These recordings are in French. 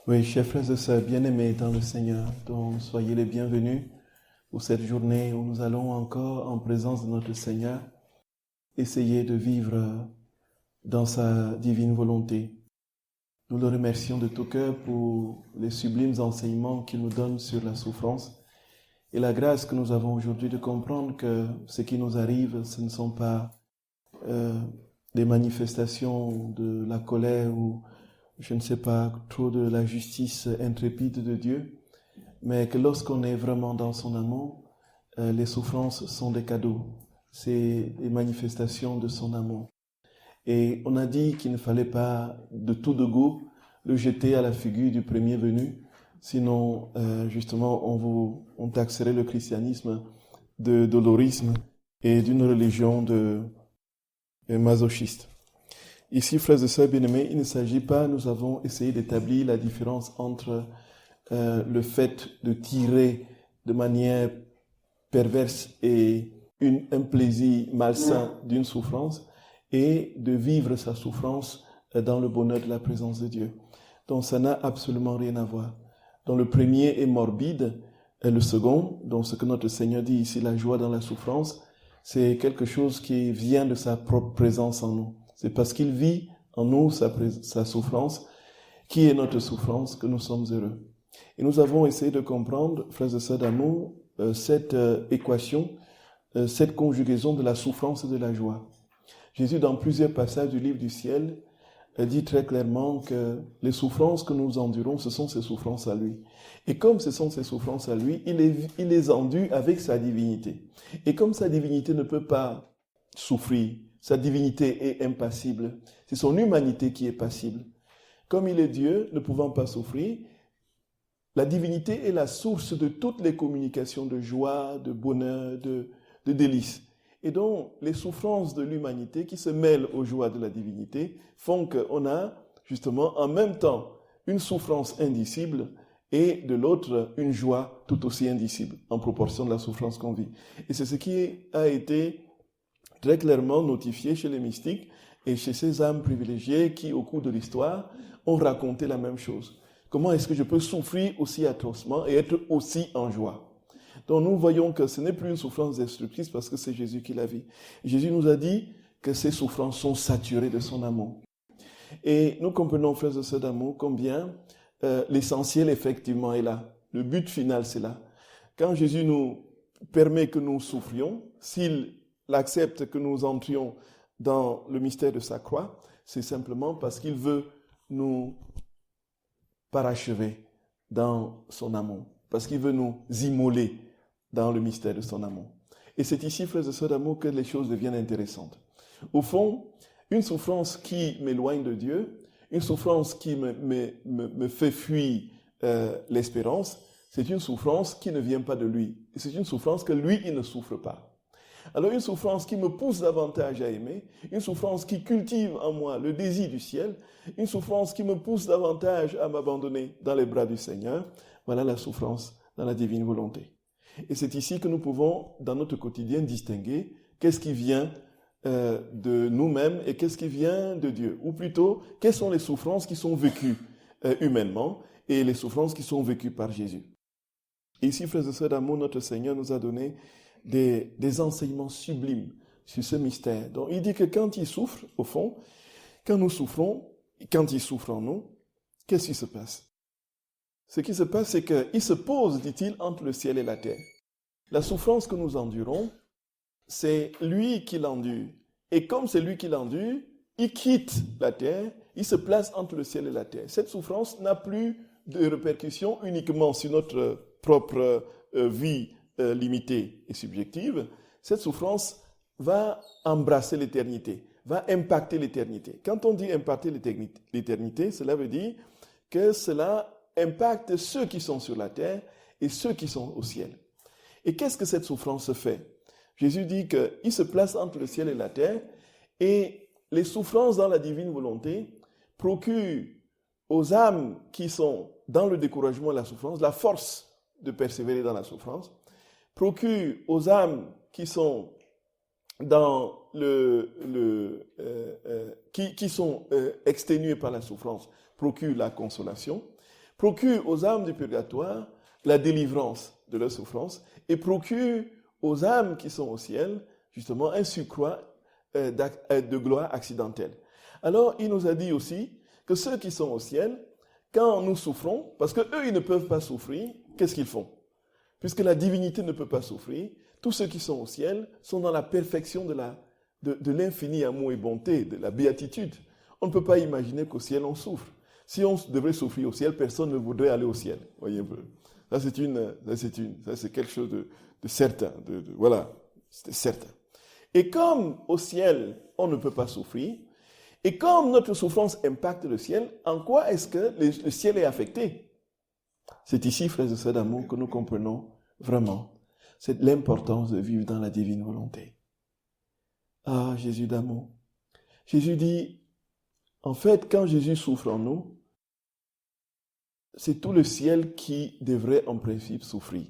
Oui, chers frères et sœurs bien-aimés dans le Seigneur, donc soyez les bienvenus pour cette journée où nous allons encore, en présence de notre Seigneur, essayer de vivre dans sa divine volonté. Nous le remercions de tout cœur pour les sublimes enseignements qu'il nous donne sur la souffrance et la grâce que nous avons aujourd'hui de comprendre que ce qui nous arrive, ce ne sont pas euh, des manifestations de la colère ou je ne sais pas trop de la justice intrépide de Dieu, mais que lorsqu'on est vraiment dans son amour, les souffrances sont des cadeaux, c'est des manifestations de son amour. Et on a dit qu'il ne fallait pas de tout de go le jeter à la figure du premier venu, sinon justement on taxerait le christianisme de dolorisme et d'une religion de masochiste. Ici, frères et sœurs bien-aimés, il ne s'agit pas, nous avons essayé d'établir la différence entre le fait de tirer de manière perverse et un plaisir malsain d'une souffrance et de vivre sa souffrance dans le bonheur de la présence de Dieu. Donc ça n'a absolument rien à voir. Donc le premier est morbide, et le second, donc ce que notre Seigneur dit ici, la joie dans la souffrance, c'est quelque chose qui vient de sa propre présence en nous. C'est parce qu'il vit en nous sa souffrance, qui est notre souffrance, que nous sommes heureux. Et nous avons essayé de comprendre, frères et sœurs d'amour, cette équation, cette conjugaison de la souffrance et de la joie. Jésus, dans plusieurs passages du livre du ciel, dit très clairement que les souffrances que nous endurons, ce sont ses souffrances à lui. Et comme ce sont ses souffrances à lui, il les endure avec sa divinité. Et comme sa divinité ne peut pas souffrir, sa divinité est impassible, c'est son humanité qui est passible. Comme il est Dieu, ne pouvant pas souffrir, la divinité est la source de toutes les communications de joie, de bonheur, de délices. Et donc, les souffrances de l'humanité qui se mêlent aux joies de la divinité font qu'on a justement en même temps une souffrance indicible et de l'autre une joie tout aussi indicible en proportion de la souffrance qu'on vit. Et c'est ce qui a été très clairement notifié chez les mystiques et chez ces âmes privilégiées qui, au cours de l'histoire, ont raconté la même chose. Comment est-ce que je peux souffrir aussi atrocement et être aussi en joie? Donc nous voyons que ce n'est plus une souffrance destructrice parce que c'est Jésus qui la vit. Jésus nous a dit que ces souffrances sont saturées de son amour. Et nous comprenons, frères et sœurs d'amour, combien l'essentiel effectivement est là. Le but final, c'est là. Quand Jésus nous permet que nous souffrions, s'il accepte que nous entrions dans le mystère de sa croix, c'est simplement parce qu'il veut nous parachever dans son amour, parce qu'il veut nous immoler dans le mystère de son amour. Et c'est ici, frères et sœurs d'amour, que les choses deviennent intéressantes. Au fond, une souffrance qui m'éloigne de Dieu, une souffrance qui me fait fuir l'espérance, c'est une souffrance qui ne vient pas de lui. Et c'est une souffrance que lui, il ne souffre pas. Alors une souffrance qui me pousse davantage à aimer, une souffrance qui cultive en moi le désir du ciel, une souffrance qui me pousse davantage à m'abandonner dans les bras du Seigneur, voilà la souffrance dans la divine volonté. Et c'est ici que nous pouvons, dans notre quotidien, distinguer qu'est-ce qui vient de nous-mêmes et qu'est-ce qui vient de Dieu. Ou plutôt, quelles sont les souffrances qui sont vécues humainement et les souffrances qui sont vécues par Jésus. Et ici, frères et sœurs d'amour, notre Seigneur nous a donné des enseignements sublimes sur ce mystère. Donc, il dit que quand il souffre, au fond, quand nous souffrons, quand il souffre en nous, qu'est-ce qui se passe? Ce qui se passe, c'est qu'il se pose, dit-il, entre le ciel et la terre. La souffrance que nous endurons, c'est lui qui l'endure. Et comme c'est lui qui l'endure, il quitte la terre, il se place entre le ciel et la terre. Cette souffrance n'a plus de répercussions uniquement sur notre propre vie limitée et subjective. Cette souffrance va embrasser l'éternité, va impacter l'éternité. Quand on dit impacter l'éternité, cela veut dire que cela impacte ceux qui sont sur la terre et ceux qui sont au ciel. Et qu'est-ce que cette souffrance fait? Jésus dit qu'il se place entre le ciel et la terre et les souffrances dans la divine volonté procurent aux âmes qui sont dans le découragement et la souffrance la force de persévérer dans la souffrance, procurent aux âmes qui sont dans qui sont exténuées par la souffrance, procurent la consolation, procure aux âmes du purgatoire la délivrance de leur souffrance et procure aux âmes qui sont au ciel, justement, un surcroît de gloire accidentelle. Alors, il nous a dit aussi que ceux qui sont au ciel, quand nous souffrons, parce qu'eux, ils ne peuvent pas souffrir, qu'est-ce qu'ils font? Puisque la divinité ne peut pas souffrir, tous ceux qui sont au ciel sont dans la perfection de l'infini amour et bonté, de la béatitude. On ne peut pas imaginer qu'au ciel, on souffre. Si on devrait souffrir au ciel, personne ne voudrait aller au ciel. Voyez un peu. Ça, c'est quelque chose de certain. Voilà, c'est certain. Et comme au ciel, on ne peut pas souffrir, et comme notre souffrance impacte le ciel, en quoi est-ce que le ciel est affecté? C'est ici, frères et sœurs d'amour, que nous comprenons vraiment c'est l'importance de vivre dans la divine volonté. Ah, Jésus d'amour. Jésus dit, en fait, quand Jésus souffre en nous, c'est tout le ciel qui devrait en principe souffrir.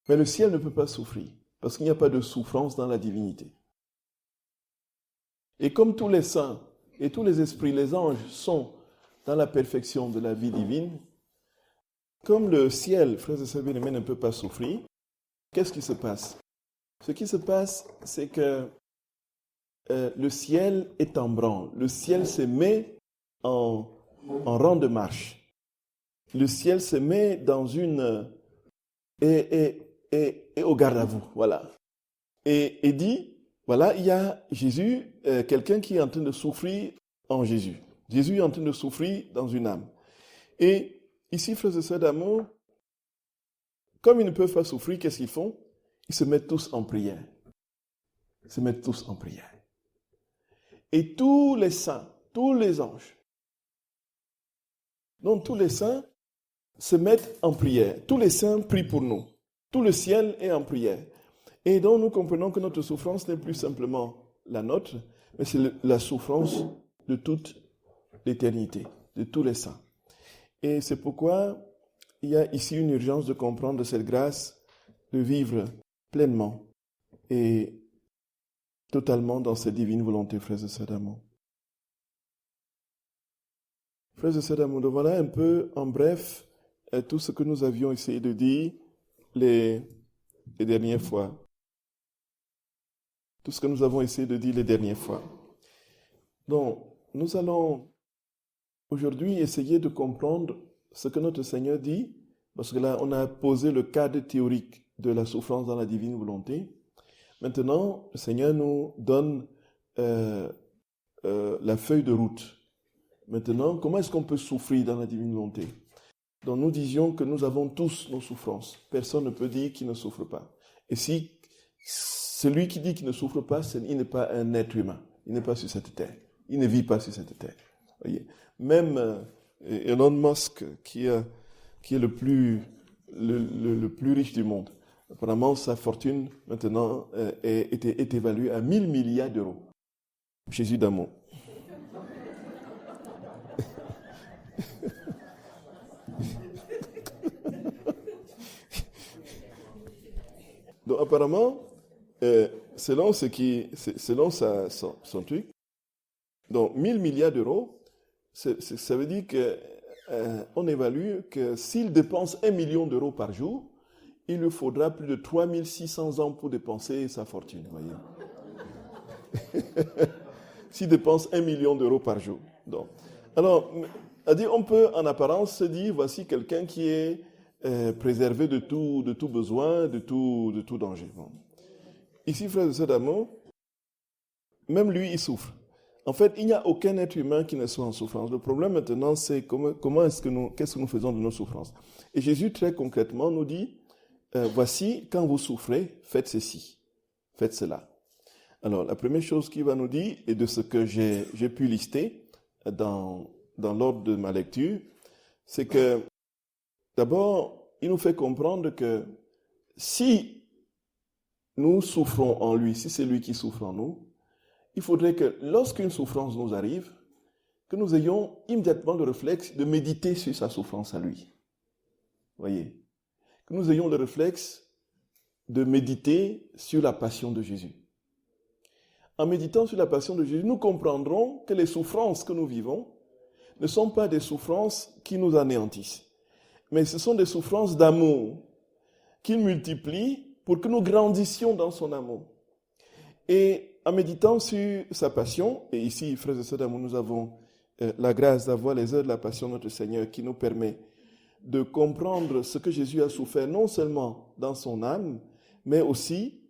Mais le ciel ne peut pas souffrir, parce qu'il n'y a pas de souffrance dans la divinité. Et comme tous les saints et tous les esprits, les anges sont dans la perfection de la vie divine, comme le ciel, frères et sœurs bien-aimés, ne peut pas souffrir, qu'est-ce qui se passe? Ce qui se passe, c'est que le ciel est en branle. Le ciel se met en rang de marche. Le ciel se met dans une... et au garde à vous, voilà. Et dit, voilà, il y a Jésus, quelqu'un qui est en train de souffrir en Jésus. Jésus est en train de souffrir dans une âme. Et ici, frères et sœurs d'amour, comme ils ne peuvent pas souffrir, qu'est-ce qu'ils font? Ils se mettent tous en prière. Ils se mettent tous en prière. Et tous les saints, tous les anges, donc tous les saints se mettent en prière. Tous les saints prient pour nous. Tout le ciel est en prière. Et donc nous comprenons que notre souffrance n'est plus simplement la nôtre, mais c'est la souffrance de toute l'éternité, de tous les saints. Et c'est pourquoi il y a ici une urgence de comprendre cette grâce, de vivre pleinement et totalement dans cette divine volonté, frères et sœurs d'amour. Frères et sœurs d'amour, voilà un peu en bref tout ce que nous avions essayé de dire les dernières fois. Tout ce que nous avons essayé de dire les dernières fois. Donc, nous allons aujourd'hui essayer de comprendre ce que notre Seigneur dit, parce que là, on a posé le cadre théorique de la souffrance dans la divine volonté. Maintenant, le Seigneur nous donne la feuille de route. Maintenant, comment est-ce qu'on peut souffrir dans la divine volonté? Donc, nous disions que nous avons tous nos souffrances. Personne ne peut dire qu'il ne souffre pas. Et si celui qui dit qu'il ne souffre pas, il n'est pas un être humain. Il n'est pas sur cette terre. Il ne vit pas sur cette terre. Voyez. Même Elon Musk, qui est le plus riche du monde, apparemment sa fortune maintenant est évaluée à 1000 milliards d'euros. Jésus d'amour. Donc apparemment, selon son truc, donc 1000 milliards d'euros, ça veut dire qu'on évalue que s'il dépense 1 million d'euros par jour, il lui faudra plus de 3600 ans pour dépenser sa fortune. Voyez. S'il dépense 1 million d'euros par jour. Donc, alors, on peut en apparence se dire, voici quelqu'un qui est préservé de tout besoin, de tout danger. Bon. Ici, frères et sœurs d'amour, même lui, il souffre. En fait, il n'y a aucun être humain qui ne soit en souffrance. Le problème maintenant, c'est qu'est-ce que nous faisons de nos souffrances. Et Jésus, très concrètement, nous dit, voici, quand vous souffrez, faites ceci, faites cela. Alors, la première chose qu'il va nous dire, et de ce que j'ai pu lister dans l'ordre de ma lecture, c'est que, d'abord, il nous fait comprendre que si nous souffrons en lui, si c'est lui qui souffre en nous, il faudrait que lorsqu'une souffrance nous arrive, que nous ayons immédiatement le réflexe de méditer sur sa souffrance à lui. Voyez, que nous ayons le réflexe de méditer sur la passion de Jésus. En méditant sur la passion de Jésus, nous comprendrons que les souffrances que nous vivons ne sont pas des souffrances qui nous anéantissent, mais ce sont des souffrances d'amour qu'il multiplie pour que nous grandissions dans son amour. Et en méditant sur sa passion, et ici, frères et sœurs d'amour, nous avons la grâce d'avoir les heures de la passion de notre Seigneur qui nous permet de comprendre ce que Jésus a souffert, non seulement dans son âme, mais aussi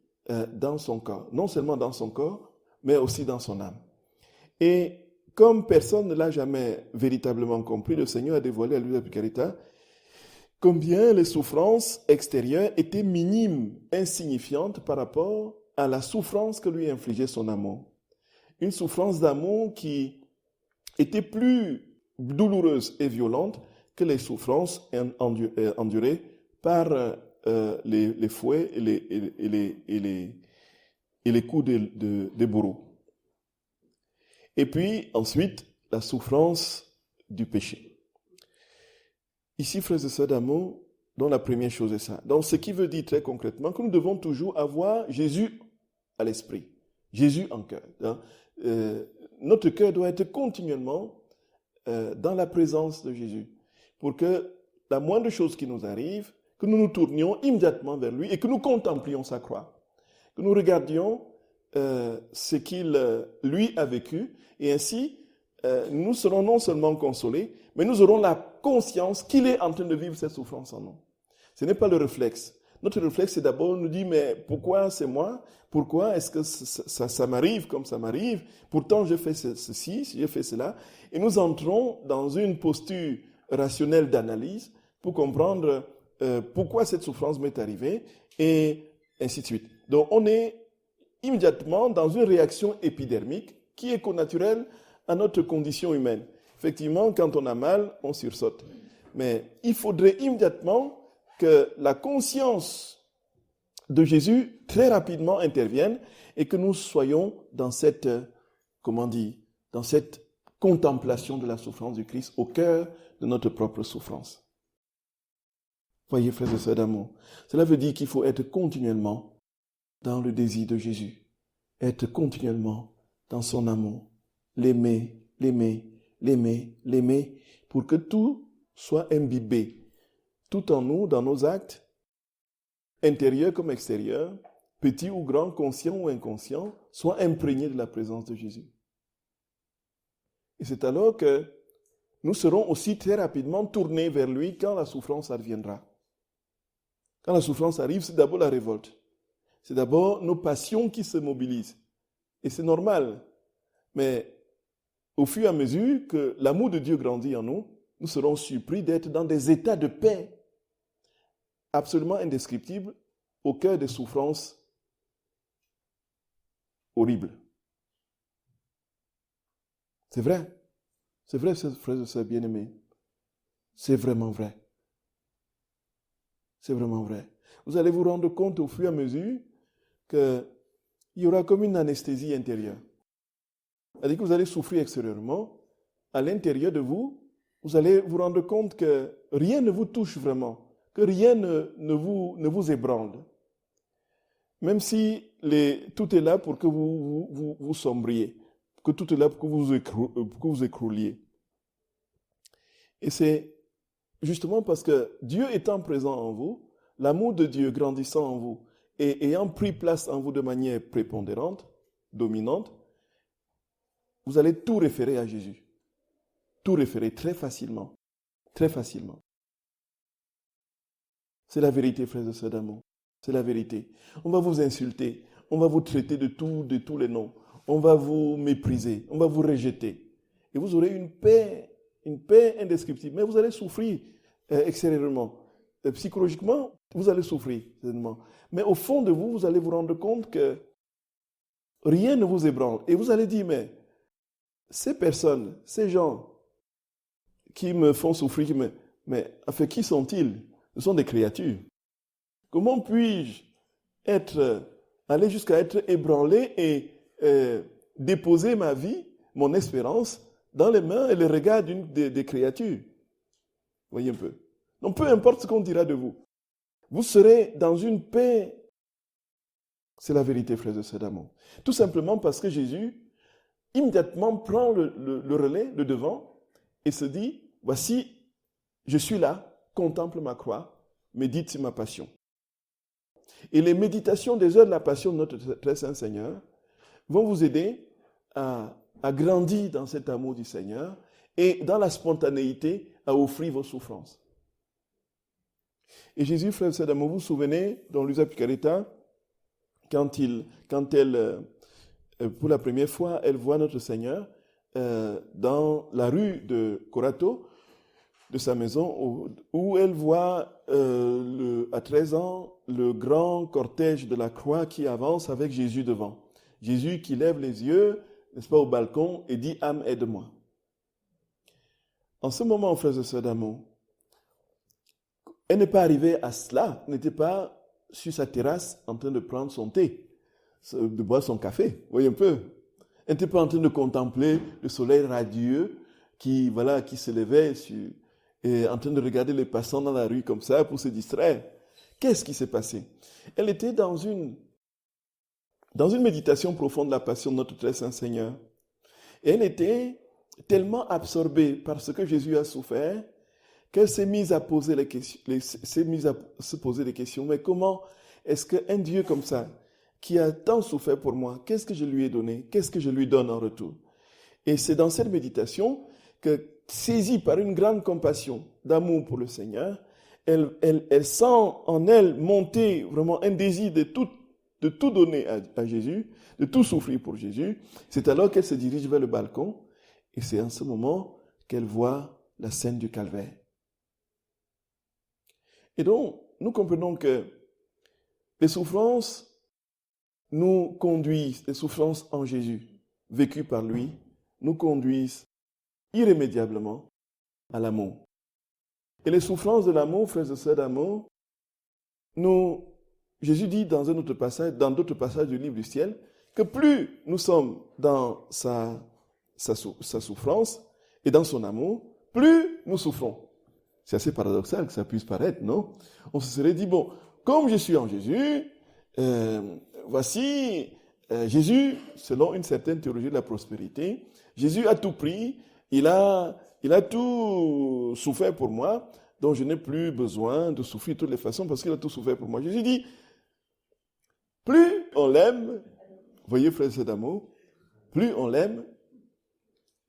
dans son corps. Non seulement dans son corps, mais aussi dans son âme. Et comme personne ne l'a jamais véritablement compris, le Seigneur a dévoilé à Luisa Piccarreta combien les souffrances extérieures étaient minimes, insignifiantes par rapport à la souffrance que lui infligeait son amour. Une souffrance d'amour qui était plus douloureuse et violente que les souffrances endurées par les fouets et les coups des bourreaux. Et puis, ensuite, la souffrance du péché. Ici, frères et sœurs d'amour, donc la première chose est ça. Donc, ce qui veut dire très concrètement que nous devons toujours avoir Jésus à l'esprit, Jésus en cœur. Hein. Notre cœur doit être continuellement dans la présence de Jésus, pour que la moindre chose qui nous arrive, que nous nous tournions immédiatement vers lui et que nous contemplions sa croix, que nous regardions ce qu'il, lui, a vécu, et ainsi, nous serons non seulement consolés, mais nous aurons la conscience qu'il est en train de vivre cette souffrance en nous. Ce n'est pas le réflexe. Notre réflexe, c'est d'abord nous dire, mais pourquoi c'est moi? Pourquoi est-ce que ça m'arrive comme ça m'arrive? Pourtant, je fais ceci, je fais cela. Et nous entrons dans une posture rationnelle d'analyse pour comprendre pourquoi cette souffrance m'est arrivée, et ainsi de suite. Donc, on est immédiatement dans une réaction épidermique qui est connaturelle à notre condition humaine. Effectivement, quand on a mal, on sursaute. Mais il faudrait immédiatement que la conscience de Jésus très rapidement intervienne et que nous soyons dans cette, dans cette contemplation de la souffrance du Christ au cœur de notre propre souffrance. Voyez, frères et sœurs d'amour, cela veut dire qu'il faut être continuellement dans le désir de Jésus, être continuellement dans son amour, l'aimer, pour que tout soit imbibé, tout en nous, dans nos actes, intérieurs comme extérieurs, petits ou grands, conscients ou inconscients, soit imprégné de la présence de Jésus. Et c'est alors que nous serons aussi très rapidement tournés vers lui quand la souffrance adviendra. Quand la souffrance arrive, c'est d'abord la révolte. C'est d'abord nos passions qui se mobilisent. Et c'est normal. Mais au fur et à mesure que l'amour de Dieu grandit en nous, nous serons surpris d'être dans des états de paix absolument indescriptibles au cœur des souffrances horribles. C'est vrai, frères et sœurs bien-aimés. C'est vraiment vrai. C'est vraiment vrai. Vous allez vous rendre compte au fur et à mesure qu'il y aura comme une anesthésie intérieure. C'est-à-dire que vous allez souffrir extérieurement, à l'intérieur de vous, vous allez vous rendre compte que rien ne vous touche vraiment, que rien ne vous ébranle. Même si tout est là pour que vous sombriez, que tout est là pour que vous écrouliez. Et c'est justement parce que Dieu étant présent en vous, l'amour de Dieu grandissant en vous et ayant pris place en vous de manière prépondérante, dominante, vous allez tout référer à Jésus. Tout référer très facilement. Très facilement. C'est la vérité, frères et sœurs d'amour. C'est la vérité. On va vous insulter. On va vous traiter de tous les noms. On va vous mépriser. On va vous rejeter. Et vous aurez une paix indescriptible. Mais vous allez souffrir extérieurement. Psychologiquement, vous allez souffrir. Certainement. Mais au fond de vous, vous allez vous rendre compte que rien ne vous ébranle. Et vous allez dire, mais ces personnes, ces gens qui me font souffrir, mais qui sont-ils? Ce sont des créatures. Comment puis-je aller jusqu'à être ébranlé et déposer ma vie, mon espérance, dans les mains et les regards des créatures? Voyez un peu. Donc peu importe ce qu'on dira de vous, vous serez dans une paix. C'est la vérité, frères et sœurs d'amour. Tout simplement parce que Jésus immédiatement prend le relais, le devant, et se dit, voici, je suis là, contemple ma croix, médite sur ma passion. Et les méditations des heures de la passion de notre très saint Seigneur vont vous aider à grandir dans cet amour du Seigneur et dans la spontanéité à offrir vos souffrances. Et Jésus, frère et sœurs d'amour, vous vous souvenez, dans Luisa Picaretta, quand elle, pour la première fois, elle voit notre Seigneur dans la rue de Corato, de sa maison, où elle voit à 13 ans le grand cortège de la croix qui avance avec Jésus devant. Jésus qui lève les yeux, n'est-ce pas, au balcon et dit « Âme, aide-moi ». En ce moment, frères et sœurs d'amour, elle n'est pas arrivée à cela, n'était pas sur sa terrasse en train de prendre son thé, de boire son café, vous voyez un peu. Elle n'était pas en train de contempler le soleil radieux qui se levait et en train de regarder les passants dans la rue comme ça pour se distraire. Qu'est-ce qui s'est passé? Elle était dans une méditation profonde de la passion de notre très saint Seigneur. Et elle était tellement absorbée par ce que Jésus a souffert qu'elle s'est mise à poser se poser des questions. Mais comment est-ce qu'un Dieu comme ça, qui a tant souffert pour moi, qu'est-ce que je lui ai donné? Qu'est-ce que je lui donne en retour? Et c'est dans cette méditation que, saisie par une grande compassion d'amour pour le Seigneur, elle sent en elle monter vraiment un désir de tout donner à Jésus, de tout souffrir pour Jésus. C'est alors qu'elle se dirige vers le balcon et c'est en ce moment qu'elle voit la scène du calvaire. Et donc, nous comprenons que les souffrances nous conduisent, les souffrances en Jésus, vécues par lui, nous conduisent irrémédiablement à l'amour. Et les souffrances de l'amour, frères et sœurs d'amour, Jésus dit dans d'autres passages du livre du ciel, que plus nous sommes dans sa souffrance et dans son amour, plus nous souffrons. C'est assez paradoxal que ça puisse paraître, non? On se serait dit, bon, comme je suis en Jésus, voici Jésus, selon une certaine théologie de la prospérité, Jésus a tout pris, il a tout souffert pour moi, donc je n'ai plus besoin de souffrir de toutes les façons parce qu'il a tout souffert pour moi. Jésus dit, plus on l'aime, voyez frères et sœurs d'amour, plus on l'aime,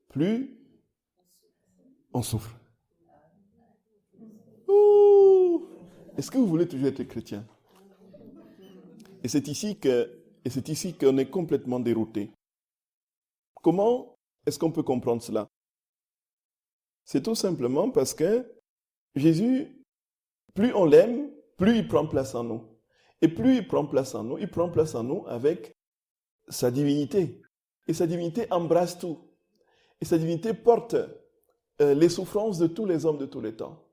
plus on souffre. Ouh, est-ce que vous voulez toujours être chrétien? Et c'est ici qu'on est complètement dérouté. Comment est-ce qu'on peut comprendre cela? C'est tout simplement parce que Jésus, plus on l'aime, plus il prend place en nous. Et plus il prend place en nous avec sa divinité. Et sa divinité embrasse tout. Et sa divinité porte les souffrances de tous les hommes de tous les temps.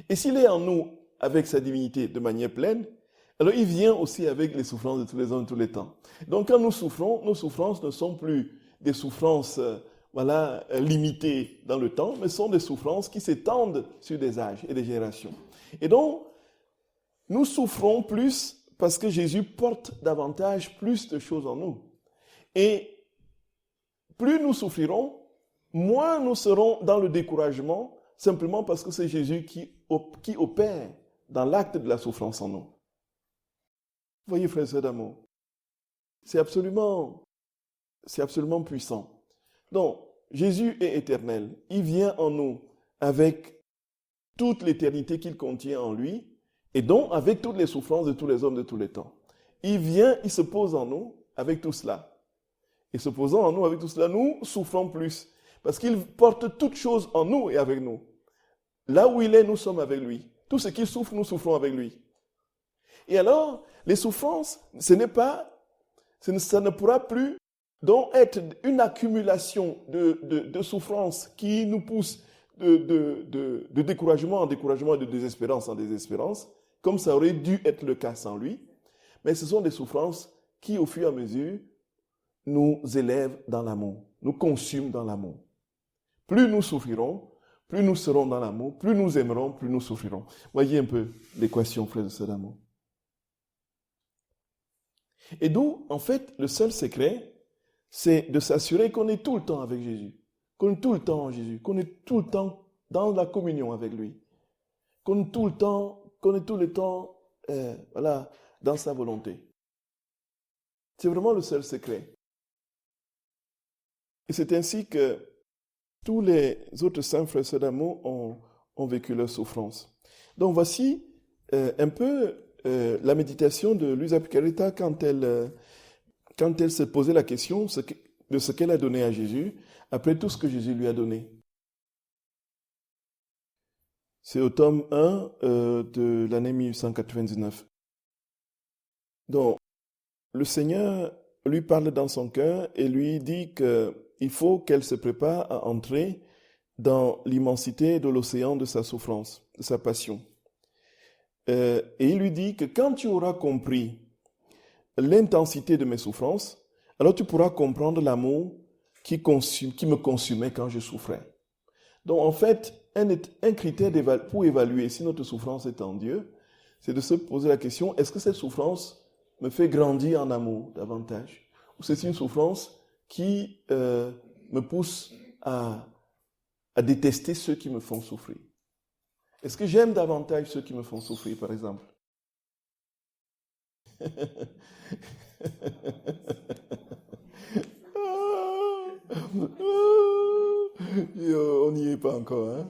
Et s'il est en nous avec sa divinité de manière pleine, alors il vient aussi avec les souffrances de tous les hommes de tous les temps. Donc quand nous souffrons, nos souffrances ne sont plus des souffrances limitées dans le temps, mais sont des souffrances qui s'étendent sur des âges et des générations. Et donc, nous souffrons plus parce que Jésus porte davantage plus de choses en nous. Et plus nous souffrirons, moins nous serons dans le découragement, simplement parce que c'est Jésus qui opère dans l'acte de la souffrance en nous. Vous voyez, frères et sœurs d'amour, c'est absolument puissant. Donc, Jésus est éternel. Il vient en nous avec toute l'éternité qu'il contient en lui, et donc avec toutes les souffrances de tous les hommes de tous les temps. Il vient, il se pose en nous avec tout cela. Et se posant en nous avec tout cela, nous souffrons plus. Parce qu'il porte toutes choses en nous et avec nous. Là où il est, nous sommes avec lui. Tout ce qu'il souffre, nous souffrons avec lui. Et alors, les souffrances, ça ne pourra plus donc être une accumulation de souffrances qui nous pousse de découragement en découragement et de désespérance en désespérance, comme ça aurait dû être le cas sans lui. Mais ce sont des souffrances qui, au fur et à mesure, nous élèvent dans l'amour, nous consument dans l'amour. Plus nous souffrirons, plus nous serons dans l'amour, plus nous aimerons, plus nous souffrirons. Voyez un peu l'équation, frères et sœurs d'amour. Et d'où, en fait, le seul secret, c'est de s'assurer qu'on est tout le temps avec Jésus. qu'on est tout le temps en Jésus, qu'on est tout le temps dans la communion avec lui, qu'on est tout le temps, voilà, dans sa volonté. C'est vraiment le seul secret. Et c'est ainsi que tous les autres saints frères et sœurs d'amour ont vécu leur souffrance. Donc voici un peu la méditation de Luisa Picaretta quand elle se posait la question de ce qu'elle a donné à Jésus après tout ce que Jésus lui a donné. C'est au tome 1 de l'année 1899. Donc, le Seigneur lui parle dans son cœur et lui dit qu'il faut qu'elle se prépare à entrer dans l'immensité de l'océan de sa souffrance, de sa passion. Et il lui dit que quand tu auras compris l'intensité de mes souffrances, alors tu pourras comprendre l'amour qui me consumait quand je souffrais. Donc en fait, un critère pour évaluer si notre souffrance est en Dieu, c'est de se poser la question, est-ce que cette souffrance me fait grandir en amour davantage? Ou c'est une souffrance qui me pousse à détester ceux qui me font souffrir? Est-ce que j'aime davantage ceux qui me font souffrir, par exemple? On n'y est pas encore, hein?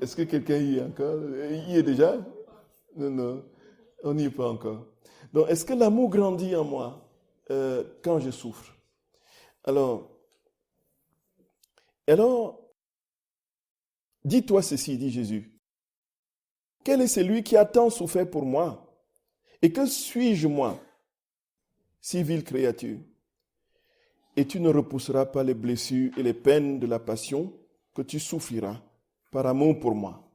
Est-ce que quelqu'un y est encore? Il y est déjà? Non, on n'y est pas encore. Donc, est-ce que l'amour grandit en moi quand je souffre? Alors, dis-toi ceci, dit Jésus. Quel est celui qui a tant souffert pour moi? Et que suis-je moi, si vile créature? Et tu ne repousseras pas les blessures et les peines de la passion que tu souffriras par amour pour moi.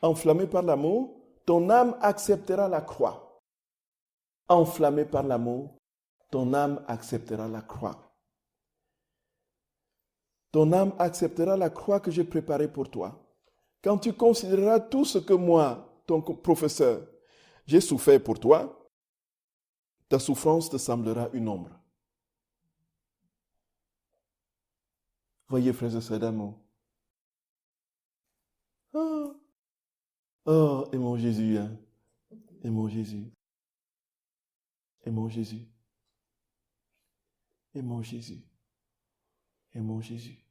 Enflammé par l'amour, ton âme acceptera la croix. Enflammé par l'amour, ton âme acceptera la croix. Ton âme acceptera la croix que j'ai préparée pour toi. Quand tu considéreras tout ce que moi, ton professeur, j'ai souffert pour toi, ta souffrance te semblera une ombre. Voyez, frères et sœurs d'amour. Oh, aimons Jésus, hein. Aimons Jésus. Aimons Jésus. Aimons Jésus. Aimons Jésus.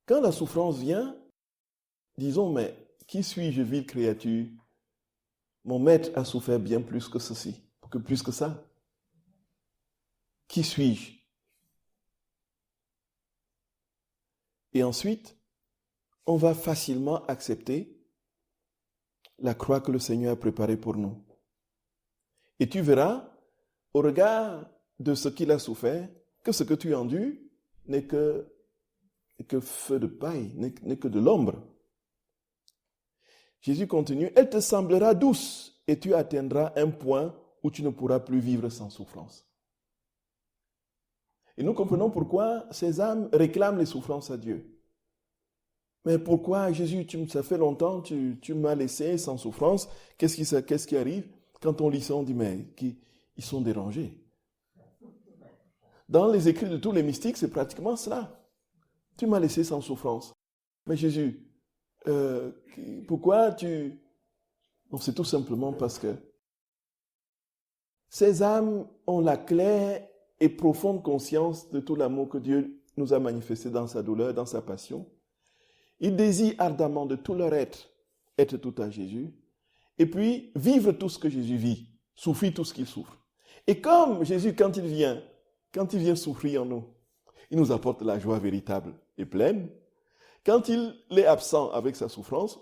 Quand la souffrance vient, disons, mais qui suis-je, vile créature? Mon maître a souffert bien plus que ceci, plus que ça. Qui suis-je? Et ensuite, on va facilement accepter la croix que le Seigneur a préparée pour nous. Et tu verras, au regard de ce qu'il a souffert, que ce que tu endures n'est que feu de paille, n'est que de l'ombre. Jésus continue, elle te semblera douce et tu atteindras un point où tu ne pourras plus vivre sans souffrance. Et nous comprenons pourquoi ces âmes réclament les souffrances à Dieu. Mais pourquoi, Jésus, ça fait longtemps, tu m'as laissé sans souffrance, qu'est-ce qui arrive? Quand on lit ça, on dit, mais ils sont dérangés. Dans les écrits de tous les mystiques, c'est pratiquement cela. Tu m'as laissé sans souffrance. Mais Jésus, pourquoi Non, c'est tout simplement parce que ces âmes ont la claire et profonde conscience de tout l'amour que Dieu nous a manifesté dans sa douleur, dans sa passion. Ils désirent ardemment de tout leur être tout à Jésus, et puis vivre tout ce que Jésus vit, souffrir tout ce qu'il souffre. Et comme Jésus, quand il vient souffrir en nous, il nous apporte la joie véritable et pleine. Quand il est absent avec sa souffrance,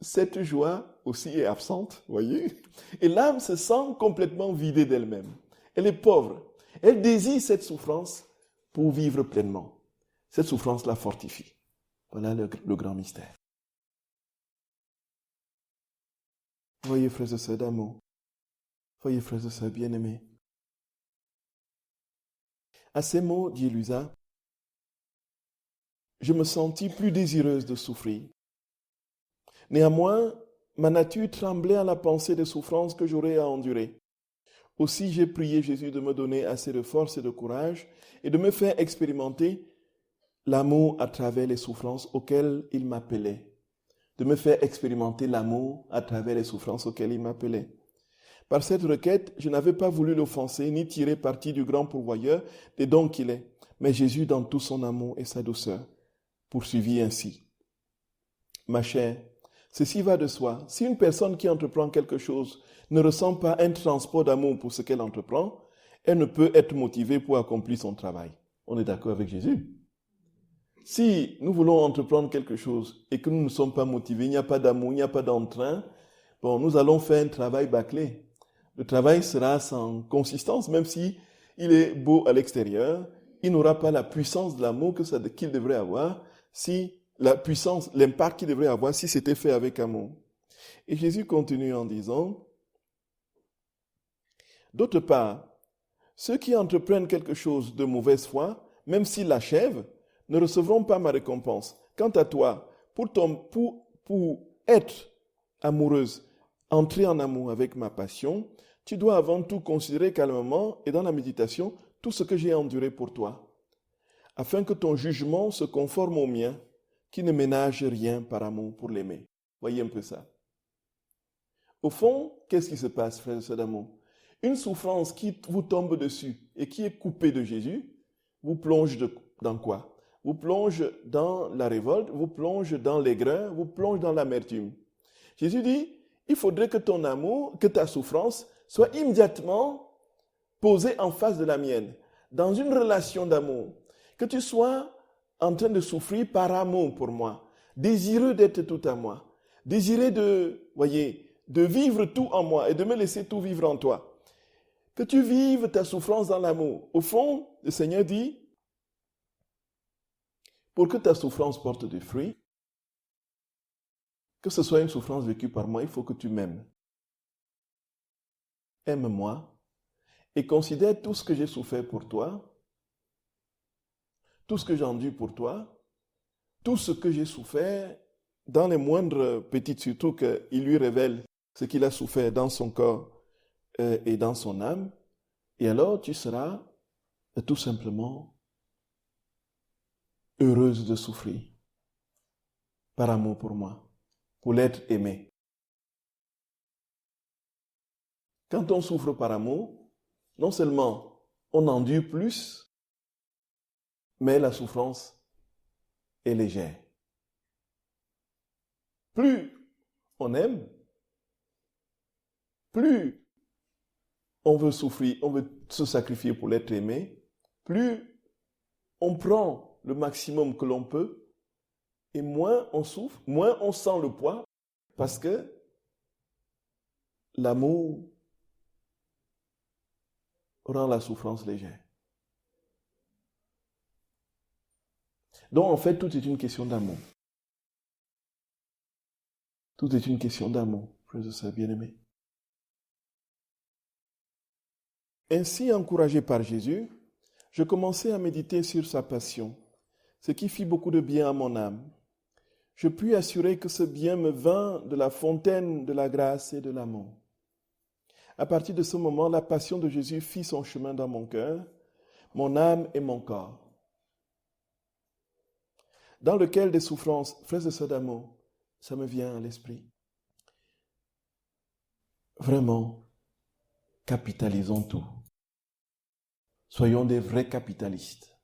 cette joie aussi est absente, voyez. Et l'âme se sent complètement vidée d'elle-même. Elle est pauvre. Elle désire cette souffrance pour vivre pleinement. Cette souffrance la fortifie. Voilà le grand mystère. Voyez, frères et sœurs d'amour. Voyez, frères et sœurs bien-aimés. À ces mots, dit Luisa, je me sentis plus désireuse de souffrir. Néanmoins, ma nature tremblait à la pensée des souffrances que j'aurais à endurer. Aussi j'ai prié Jésus de me donner assez de force et de courage et de me faire expérimenter l'amour à travers les souffrances auxquelles il m'appelait. De me faire expérimenter l'amour à travers les souffrances auxquelles il m'appelait. Par cette requête, je n'avais pas voulu l'offenser ni tirer parti du grand pourvoyeur des dons qu'il est. Mais Jésus, dans tout son amour et sa douceur, poursuivit ainsi. Ma chère, ceci va de soi. Si une personne qui entreprend quelque chose ne ressent pas un transport d'amour pour ce qu'elle entreprend, elle ne peut être motivée pour accomplir son travail. On est d'accord avec Jésus? Si nous voulons entreprendre quelque chose et que nous ne sommes pas motivés, il n'y a pas d'amour, il n'y a pas d'entrain, bon, nous allons faire un travail bâclé. Le travail sera sans consistance, même si il est beau à l'extérieur, il n'aura pas la puissance de l'amour qu'il devrait avoir, si la puissance, l'impact qu'il devrait avoir si c'était fait avec amour. Et Jésus continue en disant, d'autre part, ceux qui entreprennent quelque chose de mauvaise foi, même s'ils l'achèvent, ne recevront pas ma récompense. Quant à toi, pour être amoureuse, entrer en amour avec ma passion, tu dois avant tout considérer calmement et dans la méditation tout ce que j'ai enduré pour toi, afin que ton jugement se conforme au mien, qui ne ménage rien par amour pour l'aimer. Voyez un peu ça. Au fond, qu'est-ce qui se passe, frères et sœurs d'amour? Une souffrance qui vous tombe dessus et qui est coupée de Jésus, vous plonge dans quoi? Vous plonge dans la révolte, vous plonge dans l'aigreur, vous plonge dans l'amertume. Jésus dit, il faudrait que ton amour, que ta souffrance soit immédiatement posée en face de la mienne, dans une relation d'amour. Que tu sois en train de souffrir par amour pour moi, désireux d'être tout à moi, désireux de vivre tout en moi et de me laisser tout vivre en toi. Que tu vives ta souffrance dans l'amour. Au fond, le Seigneur dit, pour que ta souffrance porte des fruits, que ce soit une souffrance vécue par moi, il faut que tu m'aimes. Aime-moi et considère tout ce que j'ai souffert pour toi, tout ce que j'ai enduré pour toi, tout ce que j'ai souffert, dans les moindres petites, surtout qu'il lui révèle ce qu'il a souffert dans son corps et dans son âme, et alors tu seras tout simplement heureuse de souffrir par amour pour moi, pour l'être aimé. Quand on souffre par amour, non seulement on endure plus, mais la souffrance est légère. Plus on aime, plus on veut souffrir, on veut se sacrifier pour l'être aimé, plus on prend le maximum que l'on peut, et moins on souffre, moins on sent le poids, parce que l'amour rend la souffrance légère. Donc en fait, tout est une question d'amour. Tout est une question d'amour, frères et sœurs bien-aimés. Ainsi, encouragé par Jésus, je commençai à méditer sur sa passion, ce qui fit beaucoup de bien à mon âme. Je puis assurer que ce bien me vint de la fontaine de la grâce et de l'amour. À partir de ce moment, la passion de Jésus fit son chemin dans mon cœur, mon âme et mon corps, dans lequel des souffrances, frères et sœurs d'amour, ça me vient à l'esprit. Vraiment, capitalisons tout. Soyons des vrais capitalistes.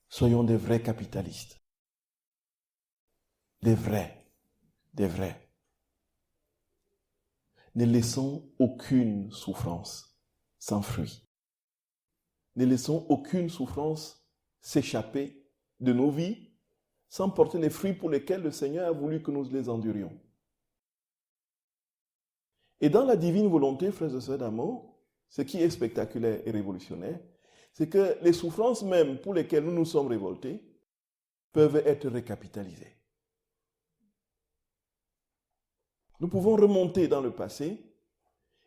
Soyons des vrais capitalistes. Des vrais. Des vrais. Ne laissons aucune souffrance sans fruit. Ne laissons aucune souffrance s'échapper de nos vies sans porter les fruits pour lesquels le Seigneur a voulu que nous les endurions. Et dans la divine volonté, frères et sœurs d'amour, ce qui est spectaculaire et révolutionnaire, c'est que les souffrances même pour lesquelles nous nous sommes révoltés peuvent être récapitalisées. Nous pouvons remonter dans le passé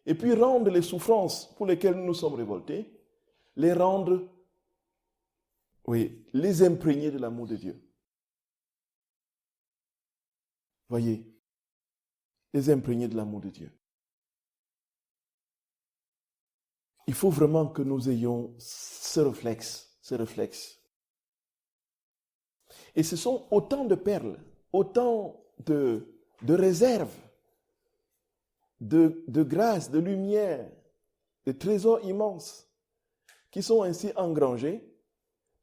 et puis rendre les souffrances pour lesquelles nous nous sommes révoltés, les rendre, les imprégner de l'amour de Dieu. Voyez, les imprégner de l'amour de Dieu. Il faut vraiment que nous ayons ce réflexe. Et ce sont autant de perles, autant de réserves, de grâce, de lumière, de trésors immenses qui sont ainsi engrangés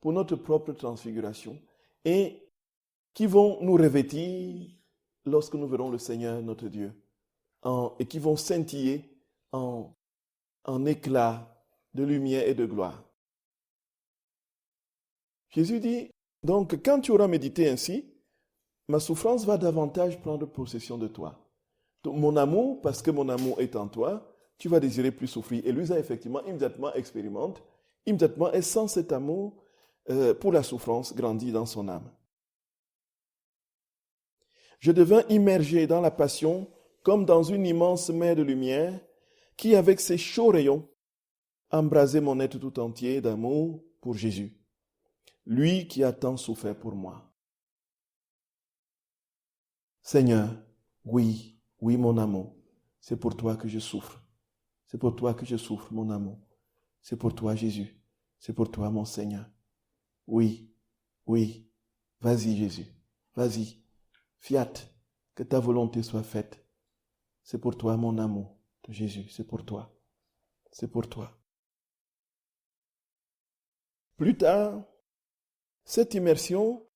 pour notre propre transfiguration et qui vont nous revêtir lorsque nous verrons le Seigneur notre Dieu et qui vont scintiller en éclats de lumière et de gloire. Jésus dit, donc quand tu auras médité ainsi, ma souffrance va davantage prendre possession de toi. Donc, mon amour, parce que mon amour est en toi, tu vas désirer plus souffrir. Et lui, ça effectivement, immédiatement expérimente, immédiatement est sans cet amour pour la souffrance grandit dans son âme. Je devins immergé dans la passion comme dans une immense mer de lumière qui, avec ses chauds rayons, embrasait mon être tout entier d'amour pour Jésus, lui qui a tant souffert pour moi. Seigneur, oui, mon amour, c'est pour toi que je souffre. C'est pour toi que je souffre, mon amour. C'est pour toi, Jésus. C'est pour toi, mon Seigneur. Oui. Vas-y, Jésus. Vas-y. Fiat, que ta volonté soit faite. C'est pour toi, mon amour de Jésus. C'est pour toi. C'est pour toi. Plus tard, cette immersion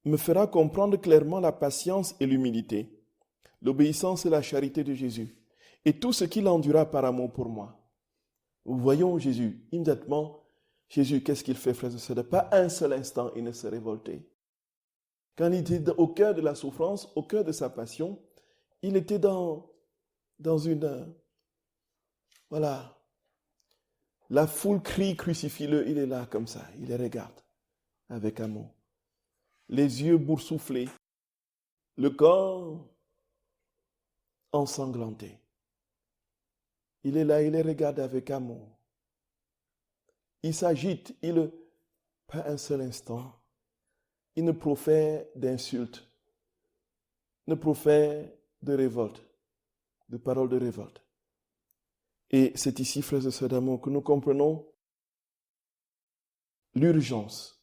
me fera comprendre clairement la patience et l'humilité, l'obéissance et la charité de Jésus, et tout ce qu'il endura par amour pour moi. Nous voyons Jésus, immédiatement, Jésus, qu'est-ce qu'il fait, frères et sœurs? Pas un seul instant, il ne s'est révolté. Quand il était au cœur de la souffrance, au cœur de sa passion, il était dans une... Voilà. La foule crie, crucifie-le, il est là comme ça, il les regarde avec amour. Les yeux boursouflés, le corps ensanglanté. Il est là, il les regarde avec amour. Il s'agite, pas un seul instant, il ne profère d'insultes, ne profère de révolte, de paroles de révolte. Et c'est ici, frères et sœurs d'amour, que nous comprenons l'urgence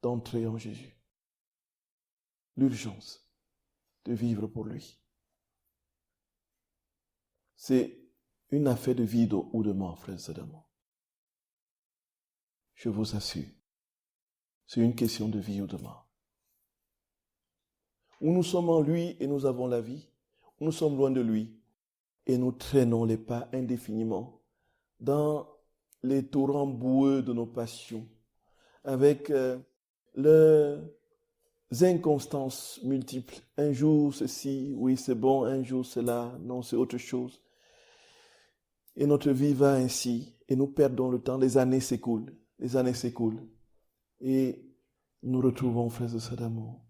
d'entrer en Jésus, l'urgence de vivre pour lui. C'est une affaire de vie ou de mort, frères et sœurs d'amour. Je vous assure, c'est une question de vie ou de mort. Ou nous sommes en lui et nous avons la vie, ou nous sommes loin de lui et nous traînons les pas indéfiniment dans les torrents boueux de nos passions, avec leurs inconstances multiples. Un jour ceci, oui c'est bon, un jour cela, non c'est autre chose. Et notre vie va ainsi, et nous perdons le temps, les années s'écoulent, et nous retrouvons, frères et sœurs d'amour.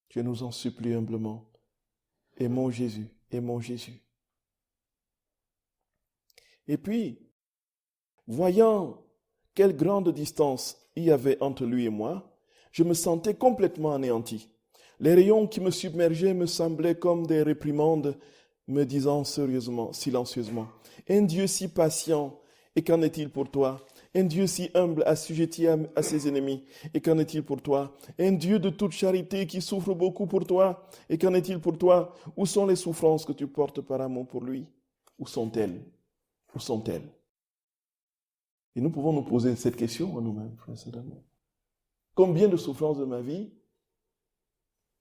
Je nous en supplie humblement, aimons Jésus. Et puis, voyant quelle grande distance il y avait entre lui et moi, je me sentais complètement anéanti. Les rayons qui me submergeaient me semblaient comme des réprimandes me disant silencieusement, un Dieu si patient, et qu'en est-il pour toi? Un Dieu si humble, assujetti à ses ennemis, et qu'en est-il pour toi? Un Dieu de toute charité qui souffre beaucoup pour toi, et qu'en est-il pour toi? Où sont les souffrances que tu portes par amour pour lui? Où sont-elles? Et nous pouvons nous poser cette question à nous-mêmes, frères et sœurs. Combien de souffrances de ma vie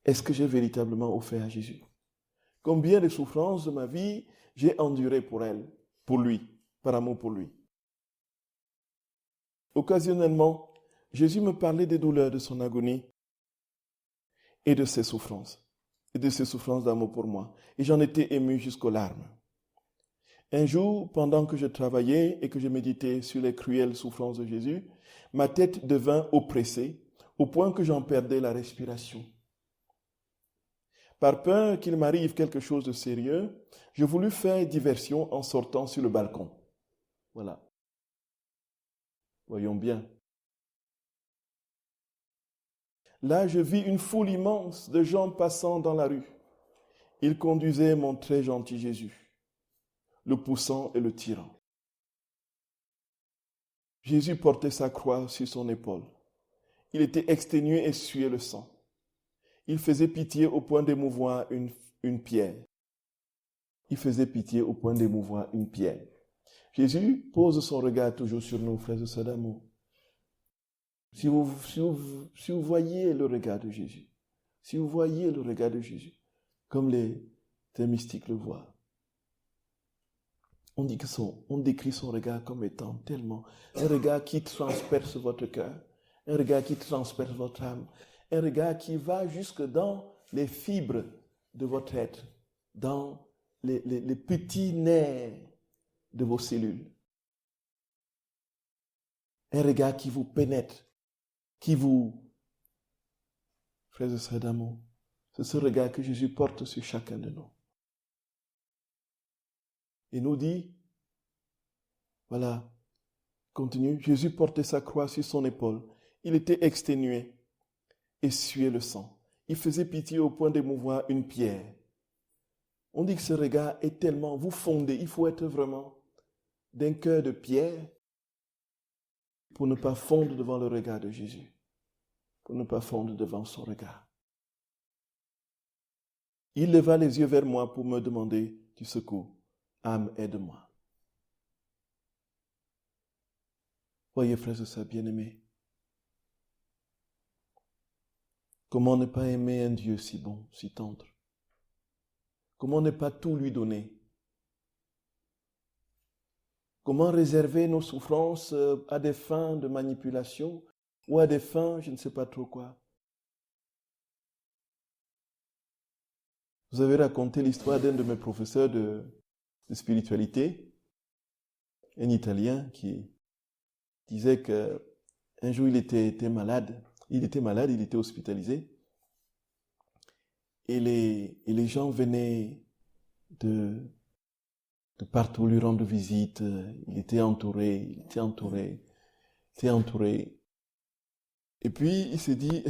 est-ce que j'ai véritablement offert à Jésus? Combien de souffrances de ma vie j'ai enduré pour elle, pour lui, par amour pour lui? Occasionnellement, Jésus me parlait des douleurs de son agonie et de ses souffrances d'amour pour moi. Et j'en étais ému jusqu'aux larmes. Un jour, pendant que je travaillais et que je méditais sur les cruelles souffrances de Jésus, ma tête devint oppressée au point que j'en perdais la respiration. Par peur qu'il m'arrive quelque chose de sérieux, je voulus faire diversion en sortant sur le balcon. Voilà. Voyons bien. Là, je vis une foule immense de gens passant dans la rue. Ils conduisaient mon très gentil Jésus, le poussant et le tirant. Jésus portait sa croix sur son épaule. Il était exténué et suait le sang. Il faisait pitié au point d'émouvoir une pierre. Il faisait pitié au point d'émouvoir une pierre. Jésus pose son regard toujours sur nous, frères et sœurs d'amour. Si vous voyez le regard de Jésus, si vous voyez le regard de Jésus, comme les mystiques le voient, on décrit son regard comme étant tellement un regard qui transperce votre cœur, un regard qui transperce votre âme, un regard qui va jusque dans les fibres de votre être, dans les petits nerfs de vos cellules. Un regard qui vous pénètre, qui vous... Frères et sœurs d'amour, c'est ce regard que Jésus porte sur chacun de nous. Il nous dit, voilà, continue, Jésus portait sa croix sur son épaule. Il était exténué et suait le sang. Il faisait pitié au point d'émouvoir une pierre. On dit que ce regard est tellement, vous fondez, il faut être vraiment d'un cœur de pierre pour ne pas fondre devant le regard de Jésus, pour ne pas fondre devant son regard. Il leva les yeux vers moi pour me demander du secours. Âme, aide-moi. Voyez, frères et sœurs bien-aimés, comment ne pas aimer un Dieu si bon, si tendre? Comment ne pas tout lui donner? Comment réserver nos souffrances à des fins de manipulation ou à des fins, je ne sais pas trop quoi? Vous avez raconté l'histoire d'un de mes professeurs de spiritualité, un Italien qui disait que un jour il était malade. Il était hospitalisé. Et les gens venaient de partout lui rendre visite. Il était entouré. Et puis, il s'est dit,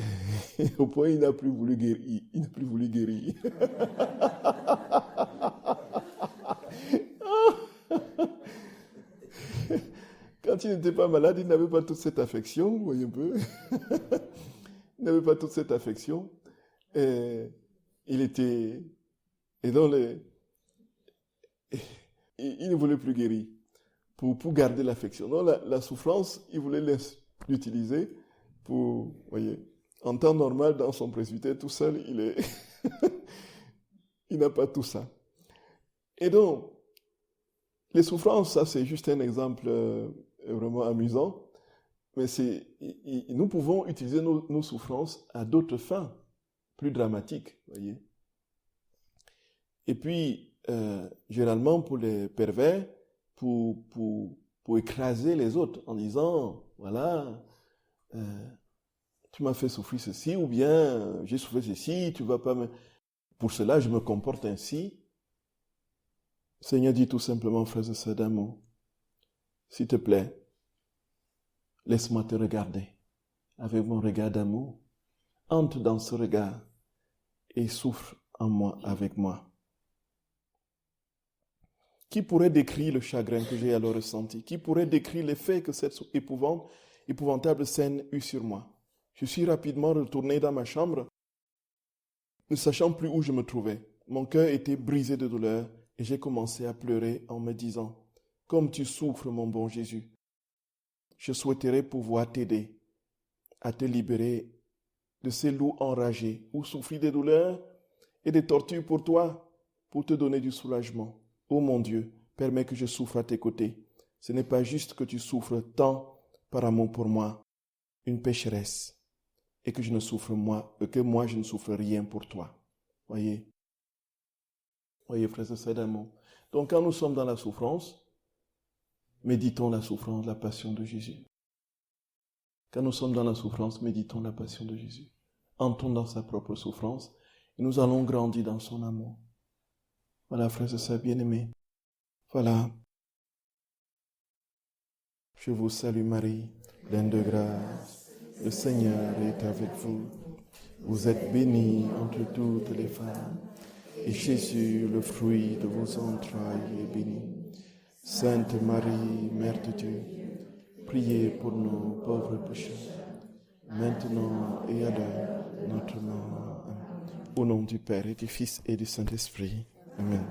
au point, il n'a plus voulu guérir. Quand il n'était pas malade, il n'avait pas toute cette affection, vous voyez un peu. Il n'avait pas toute cette affection. Et donc, il ne voulait plus guérir pour garder l'affection. Donc, la souffrance, il voulait l'utiliser pour, voyez, en temps normal, dans son presbytère, tout seul, il n'a pas tout ça. Et donc, les souffrances, ça c'est juste un exemple vraiment amusant, mais nous pouvons utiliser nos souffrances à d'autres fins, plus dramatiques, voyez. Et puis, généralement pour les pervers, pour écraser les autres en disant, voilà, tu m'as fait souffrir ceci, ou bien j'ai souffert ceci, tu vas pas me... Pour cela, je me comporte ainsi. Le Seigneur dit tout simplement, frères et sœurs d'amour, s'il te plaît, laisse-moi te regarder avec mon regard d'amour. Entre dans ce regard et souffre en moi, avec moi. Qui pourrait décrire le chagrin que j'ai alors ressenti? Qui pourrait décrire l'effet que cette épouvantable scène eut sur moi? Je suis rapidement retourné dans ma chambre, ne sachant plus où je me trouvais. Mon cœur était brisé de douleur et j'ai commencé à pleurer en me disant, « Comme tu souffres, mon bon Jésus, je souhaiterais pouvoir t'aider à te libérer de ces loups enragés ou souffrir des douleurs et des tortures pour toi, pour te donner du soulagement. Ô mon Dieu, permets que je souffre à tes côtés. Ce n'est pas juste que tu souffres tant par amour pour moi, une pécheresse, et que moi je ne souffre rien pour toi. » Voyez, frères et sœurs d'amour. Donc quand nous sommes dans la souffrance, méditons la souffrance, la passion de Jésus. Quand nous sommes dans la souffrance, méditons la passion de Jésus. Entrons dans sa propre souffrance et nous allons grandir dans son amour. Voilà, frères et sœurs bien-aimés. Voilà. Je vous salue Marie, pleine de grâce. Le Seigneur est avec vous. Vous êtes bénie entre toutes les femmes, et Jésus, le fruit de vos entrailles, est béni. Sainte Marie, Mère de Dieu, priez pour nous pauvres pécheurs, maintenant et à l'heure de notre mort. Amen. Au nom du Père et du Fils et du Saint-Esprit. Amen.